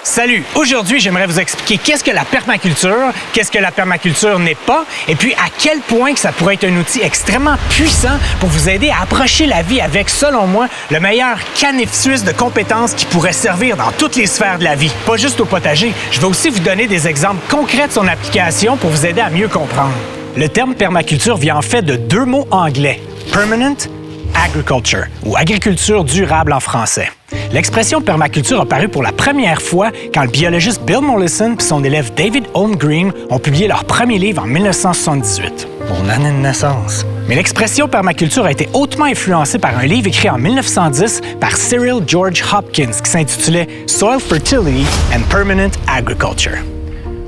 Salut! Aujourd'hui, j'aimerais vous expliquer qu'est-ce que la permaculture, qu'est-ce que la permaculture n'est pas, et puis à quel point que ça pourrait être un outil extrêmement puissant pour vous aider à approcher la vie avec, selon moi, le meilleur canif suisse de compétences qui pourrait servir dans toutes les sphères de la vie, pas juste au potager. Je vais aussi vous donner des exemples concrets de son application pour vous aider à mieux comprendre. Le terme permaculture vient en fait de deux mots anglais, permanent agriculture, ou agriculture durable en français. L'expression permaculture a paru pour la première fois quand le biologiste Bill Mollison et son élève David Holmgreen ont publié leur premier livre en 1978, mon année de naissance. Mais l'expression permaculture a été hautement influencée par un livre écrit en 1910 par Cyril George Hopkins qui s'intitulait Soil Fertility and Permanent Agriculture.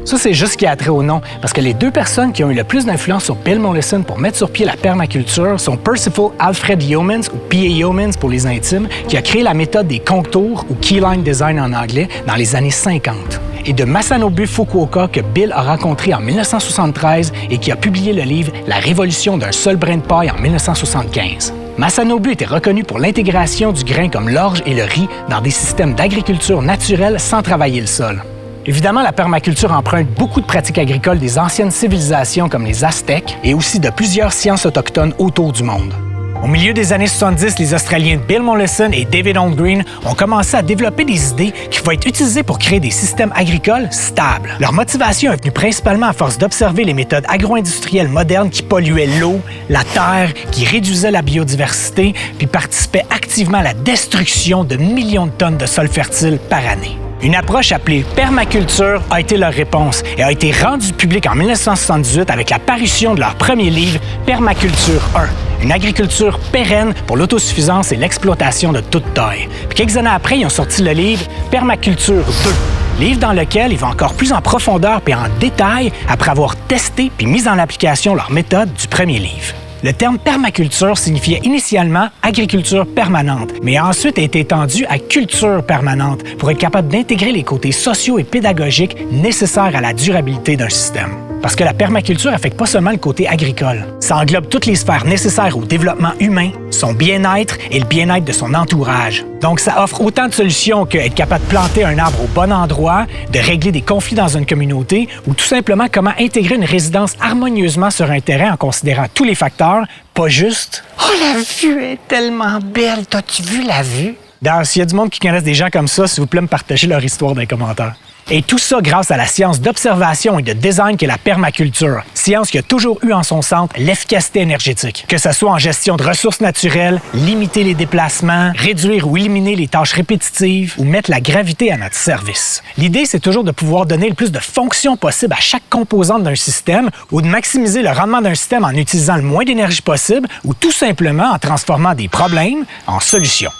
Ça, c'est juste ce qui a trait au nom, parce que les deux personnes qui ont eu le plus d'influence sur Bill Mollison pour mettre sur pied la permaculture sont Percival Alfred Yeomans, ou P.A. Yeomans pour les intimes, qui a créé la méthode des contours, ou Keyline Design en anglais, dans les années 50, et de Masanobu Fukuoka, que Bill a rencontré en 1973 et qui a publié le livre La révolution d'un seul brin de paille en 1975. Masanobu était reconnu pour l'intégration du grain comme l'orge et le riz dans des systèmes d'agriculture naturelle sans travailler le sol. Évidemment, la permaculture emprunte beaucoup de pratiques agricoles des anciennes civilisations comme les Aztèques et aussi de plusieurs sciences autochtones autour du monde. Au milieu des années 70, les Australiens Bill Mollison et David Holmgreen ont commencé à développer des idées qui vont être utilisées pour créer des systèmes agricoles stables. Leur motivation est venue principalement à force d'observer les méthodes agro-industrielles modernes qui polluaient l'eau, la terre, qui réduisaient la biodiversité, puis participaient activement à la destruction de millions de tonnes de sols fertiles par année. Une approche appelée permaculture a été leur réponse et a été rendue publique en 1978 avec la parution de leur premier livre, Permaculture 1, une agriculture pérenne pour l'autosuffisance et l'exploitation de toute taille. Puis quelques années après, ils ont sorti le livre Permaculture 2, livre dans lequel ils vont encore plus en profondeur et en détail après avoir testé puis mis en application leur méthode du premier livre. Le terme permaculture signifiait initialement agriculture permanente, mais a ensuite été étendu à culture permanente pour être capable d'intégrer les côtés sociaux et pédagogiques nécessaires à la durabilité d'un système. Parce que la permaculture affecte pas seulement le côté agricole. Ça englobe toutes les sphères nécessaires au développement humain, son bien-être et le bien-être de son entourage. Donc, ça offre autant de solutions qu'être capable de planter un arbre au bon endroit, de régler des conflits dans une communauté ou tout simplement comment intégrer une résidence harmonieusement sur un terrain en considérant tous les facteurs, pas juste « Oh, la vue est tellement belle! T'as-tu vu la vue? » D'ailleurs, s'il y a du monde qui connaissent des gens comme ça, s'il vous plaît, me partager leur histoire dans les commentaires. Et tout ça grâce à la science d'observation et de design qu'est la permaculture. Science qui a toujours eu en son centre l'efficacité énergétique. Que ce soit en gestion de ressources naturelles, limiter les déplacements, réduire ou éliminer les tâches répétitives ou mettre la gravité à notre service. L'idée, c'est toujours de pouvoir donner le plus de fonctions possible à chaque composante d'un système ou de maximiser le rendement d'un système en utilisant le moins d'énergie possible ou tout simplement en transformant des problèmes en solutions.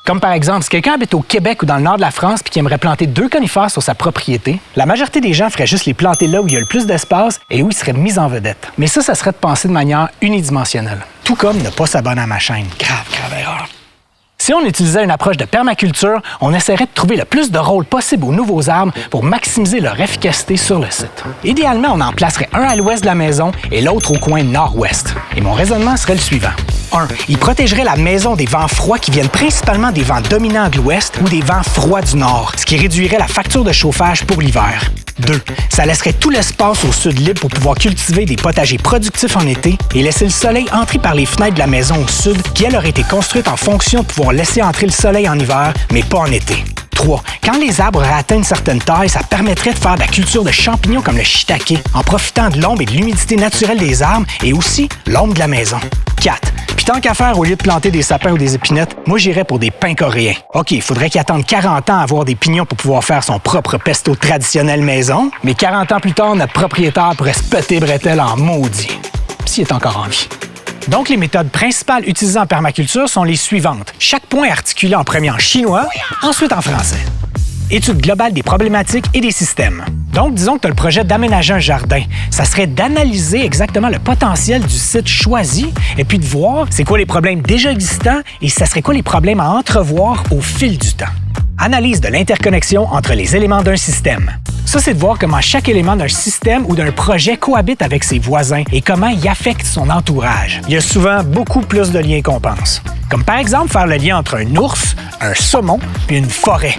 Comme par exemple, si quelqu'un habite au Québec ou dans le nord de la France et qui aimerait planter 2 conifères sur sa propriété, la majorité des gens feraient juste les planter là où il y a le plus d'espace et où ils seraient mis en vedette. Mais ça serait de penser de manière unidimensionnelle. Tout comme ne pas s'abonner à ma chaîne. Grave erreur. Si on utilisait une approche de permaculture, on essaierait de trouver le plus de rôles possible aux nouveaux arbres pour maximiser leur efficacité sur le site. Idéalement, on en placerait un à l'ouest de la maison et l'autre au coin nord-ouest. Et mon raisonnement serait le suivant. 1. Il protégerait la maison des vents froids qui viennent principalement des vents dominants de l'ouest ou des vents froids du nord, ce qui réduirait la facture de chauffage pour l'hiver. 2. Ça laisserait tout l'espace au sud libre pour pouvoir cultiver des potagers productifs en été et laisser le soleil entrer par les fenêtres de la maison au sud qui, elle, aurait été construite en fonction de pouvoir laisser entrer le soleil en hiver, mais pas en été. 3. Quand les arbres auraient atteint une certaine taille, ça permettrait de faire de la culture de champignons comme le shiitake, en profitant de l'ombre et de l'humidité naturelle des arbres et aussi l'ombre de la maison. 4. Puis tant qu'à faire, au lieu de planter des sapins ou des épinettes, moi j'irais pour des pins coréens. OK, il faudrait qu'il attende 40 ans à avoir des pignons pour pouvoir faire son propre pesto traditionnel maison, mais 40 ans plus tard, notre propriétaire pourrait se péter bretelle en maudit. Puis s'il est encore en vie. Donc, les méthodes principales utilisées en permaculture sont les suivantes. Chaque point est articulé en premier en chinois, ensuite en français. Étude globale des problématiques et des systèmes. Donc, disons que tu as le projet d'aménager un jardin. Ça serait d'analyser exactement le potentiel du site choisi et puis de voir c'est quoi les problèmes déjà existants et ça serait quoi les problèmes à entrevoir au fil du temps. Analyse de l'interconnexion entre les éléments d'un système. Ça, c'est de voir comment chaque élément d'un système ou d'un projet cohabite avec ses voisins et comment il affecte son entourage. Il y a souvent beaucoup plus de liens qu'on pense. Comme par exemple faire le lien entre un ours, un saumon et une forêt.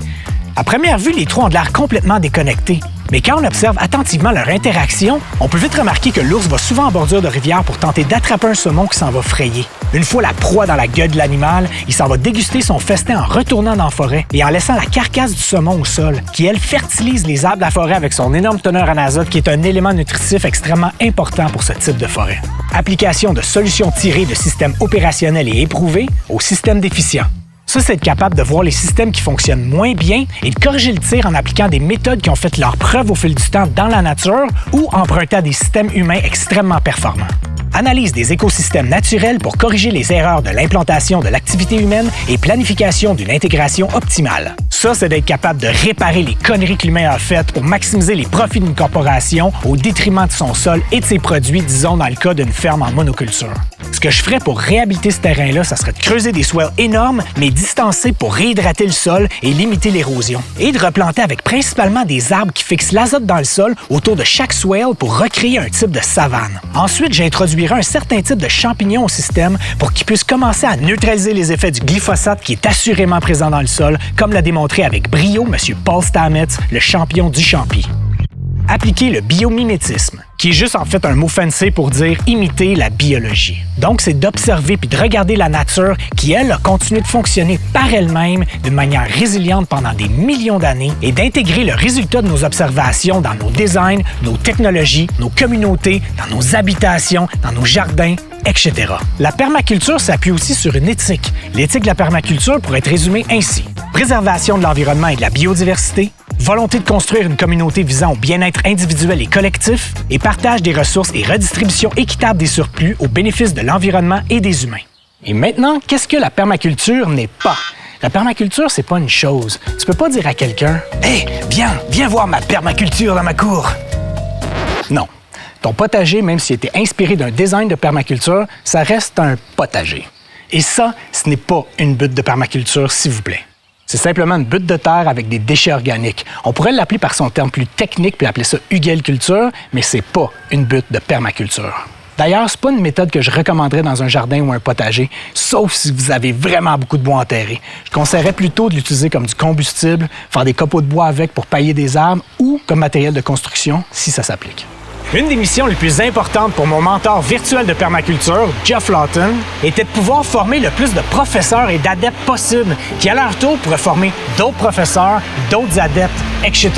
À première vue, les trois ont l'air complètement déconnectés. Mais quand on observe attentivement leur interaction, on peut vite remarquer que l'ours va souvent en bordure de rivière pour tenter d'attraper un saumon qui s'en va frayer. Une fois la proie dans la gueule de l'animal, il s'en va déguster son festin en retournant dans la forêt et en laissant la carcasse du saumon au sol, qui, elle, fertilise les arbres de la forêt avec son énorme teneur en azote, qui est un élément nutritif extrêmement important pour ce type de forêt. Application de solutions tirées de systèmes opérationnels et éprouvés au système déficient. Ça, c'est être capable de voir les systèmes qui fonctionnent moins bien et de corriger le tir en appliquant des méthodes qui ont fait leur preuve au fil du temps dans la nature ou empruntant des systèmes humains extrêmement performants. Analyse des écosystèmes naturels pour corriger les erreurs de l'implantation de l'activité humaine et planification d'une intégration optimale. Ça, c'est d'être capable de réparer les conneries que l'humain a faites pour maximiser les profits d'une corporation au détriment de son sol et de ses produits, disons dans le cas d'une ferme en monoculture. Ce que je ferais pour réhabiliter ce terrain-là, ça serait de creuser des swells énormes, mais distancés pour réhydrater le sol et limiter l'érosion. Et de replanter avec principalement des arbres qui fixent l'azote dans le sol autour de chaque swell pour recréer un type de savane. Ensuite, j'introduirai un certain type de champignons au système pour qu'ils puissent commencer à neutraliser les effets du glyphosate qui est assurément présent dans le sol, comme l'a démontré avec brio M. Paul Stamets, le champion du champi. Appliquer le biomimétisme, qui est juste en fait un mot fancy pour dire imiter la biologie. Donc, c'est d'observer puis de regarder la nature qui, elle, a continué de fonctionner par elle-même d'une manière résiliente pendant des millions d'années et d'intégrer le résultat de nos observations dans nos designs, nos technologies, nos communautés, dans nos habitations, dans nos jardins, etc. La permaculture s'appuie aussi sur une éthique. L'éthique de la permaculture pourrait être résumée ainsi. Préservation de l'environnement et de la biodiversité, volonté de construire une communauté visant au bien-être individuel et collectif, et partage des ressources et redistribution équitable des surplus au bénéfice de l'environnement et des humains. Et maintenant, qu'est-ce que la permaculture n'est pas? La permaculture, c'est pas une chose. Tu peux pas dire à quelqu'un « Hey, viens voir ma permaculture dans ma cour! » Non. Ton potager, même s'il était inspiré d'un design de permaculture, ça reste un potager. Et ça, ce n'est pas une butte de permaculture, s'il vous plaît. C'est simplement une butte de terre avec des déchets organiques. On pourrait l'appeler par son terme plus technique puis appeler ça hugelculture, mais c'est pas une butte de permaculture. D'ailleurs, c'est pas une méthode que je recommanderais dans un jardin ou un potager, sauf si vous avez vraiment beaucoup de bois enterré. Je conseillerais plutôt de l'utiliser comme du combustible, faire des copeaux de bois avec pour pailler des arbres ou comme matériel de construction, si ça s'applique. Une des missions les plus importantes pour mon mentor virtuel de permaculture, Jeff Lawton, était de pouvoir former le plus de professeurs et d'adeptes possible qui, à leur tour, pourraient former d'autres professeurs, d'autres adeptes, etc.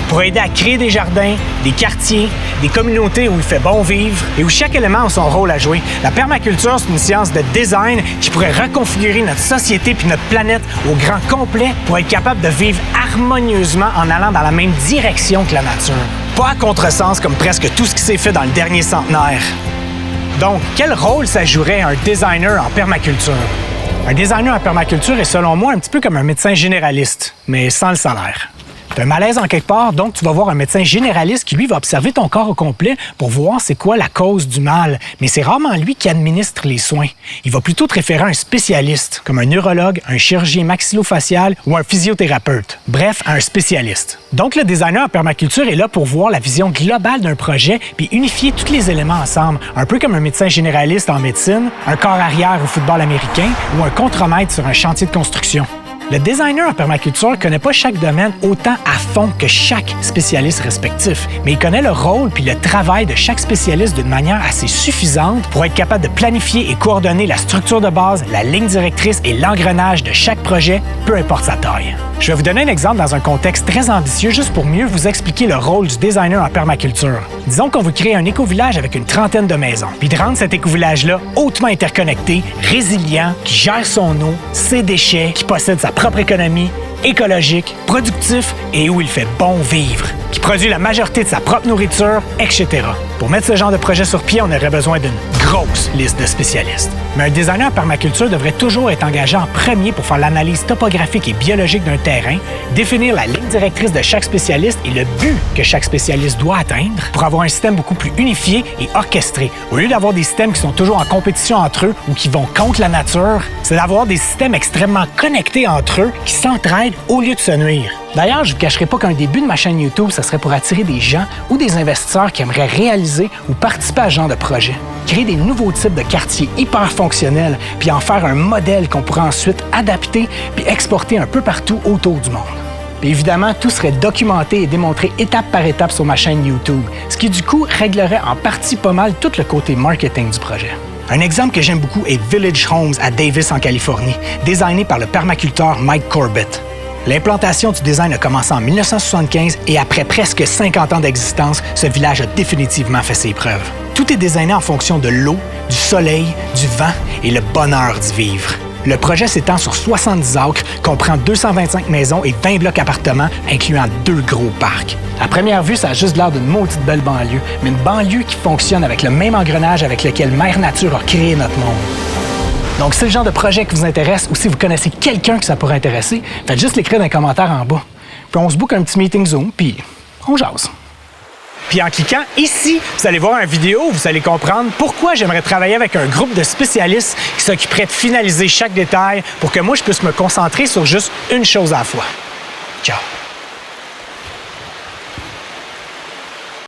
pour aider à créer des jardins, des quartiers, des communautés où il fait bon vivre et où chaque élément a son rôle à jouer. La permaculture, c'est une science de design qui pourrait reconfigurer notre société puis notre planète au grand complet pour être capable de vivre harmonieusement en allant dans la même direction que la nature. Pas à contresens comme presque tout ce qui s'est fait dans le dernier centenaire. Donc, quel rôle ça jouerait un designer en permaculture? Un designer en permaculture est selon moi un petit peu comme un médecin généraliste, mais sans le salaire. Tu as un malaise en quelque part, donc tu vas voir un médecin généraliste qui, lui, va observer ton corps au complet pour voir c'est quoi la cause du mal. Mais c'est rarement lui qui administre les soins. Il va plutôt te référer à un spécialiste, comme un neurologue, un chirurgien maxillofacial ou un physiothérapeute. Bref, un spécialiste. Donc, le designer en permaculture est là pour voir la vision globale d'un projet puis unifier tous les éléments ensemble, un peu comme un médecin généraliste en médecine, un corps arrière au football américain ou un contremaître sur un chantier de construction. Le designer en permaculture ne connaît pas chaque domaine autant à fond que chaque spécialiste respectif, mais il connaît le rôle puis le travail de chaque spécialiste d'une manière assez suffisante pour être capable de planifier et coordonner la structure de base, la ligne directrice et l'engrenage de chaque projet, peu importe sa taille. Je vais vous donner un exemple dans un contexte très ambitieux juste pour mieux vous expliquer le rôle du designer en permaculture. Disons qu'on veut créer un éco-village avec une trentaine de maisons, puis de rendre cet éco-village-là hautement interconnecté, résilient, qui gère son eau, ses déchets, qui possède sa propre économie, écologique, productif et où il fait bon vivre, qui produit la majorité de sa propre nourriture, etc. Pour mettre ce genre de projet sur pied, on aurait besoin d'une grosse liste de spécialistes. Mais un designer en permaculture devrait toujours être engagé en premier pour faire l'analyse topographique et biologique d'un terrain, définir la ligne directrice de chaque spécialiste et le but que chaque spécialiste doit atteindre pour avoir un système beaucoup plus unifié et orchestré. Au lieu d'avoir des systèmes qui sont toujours en compétition entre eux ou qui vont contre la nature, c'est d'avoir des systèmes extrêmement connectés entre eux qui s'entraident au lieu de se nuire. D'ailleurs, je ne vous cacherai pas qu'un début de ma chaîne YouTube, ça serait pour attirer des gens ou des investisseurs qui aimeraient réaliser ou participer à ce genre de projet. Créer des nouveaux types de quartiers hyper fonctionnels, puis en faire un modèle qu'on pourra ensuite adapter puis exporter un peu partout autour du monde. Puis évidemment, tout serait documenté et démontré étape par étape sur ma chaîne YouTube, ce qui du coup réglerait en partie pas mal tout le côté marketing du projet. Un exemple que j'aime beaucoup est Village Homes à Davis en Californie, designé par le permaculteur Mike Corbett. L'implantation du design a commencé en 1975 et après presque 50 ans d'existence, ce village a définitivement fait ses preuves. Tout est designé en fonction de l'eau, du soleil, du vent et le bonheur d'y vivre. Le projet s'étend sur 70 acres, comprend 225 maisons et 20 blocs appartements, incluant 2 gros parcs. À première vue, ça a juste l'air d'une maudite belle banlieue, mais une banlieue qui fonctionne avec le même engrenage avec lequel Mère Nature a créé notre monde. Donc, si c'est le genre de projet qui vous intéresse ou si vous connaissez quelqu'un que ça pourrait intéresser, faites juste l'écrire dans les commentaires en bas. Puis on se book un petit meeting Zoom, puis on jase. Puis en cliquant ici, vous allez voir une vidéo où vous allez comprendre pourquoi j'aimerais travailler avec un groupe de spécialistes qui s'occuperaient de finaliser chaque détail pour que moi, je puisse me concentrer sur juste une chose à la fois. Ciao!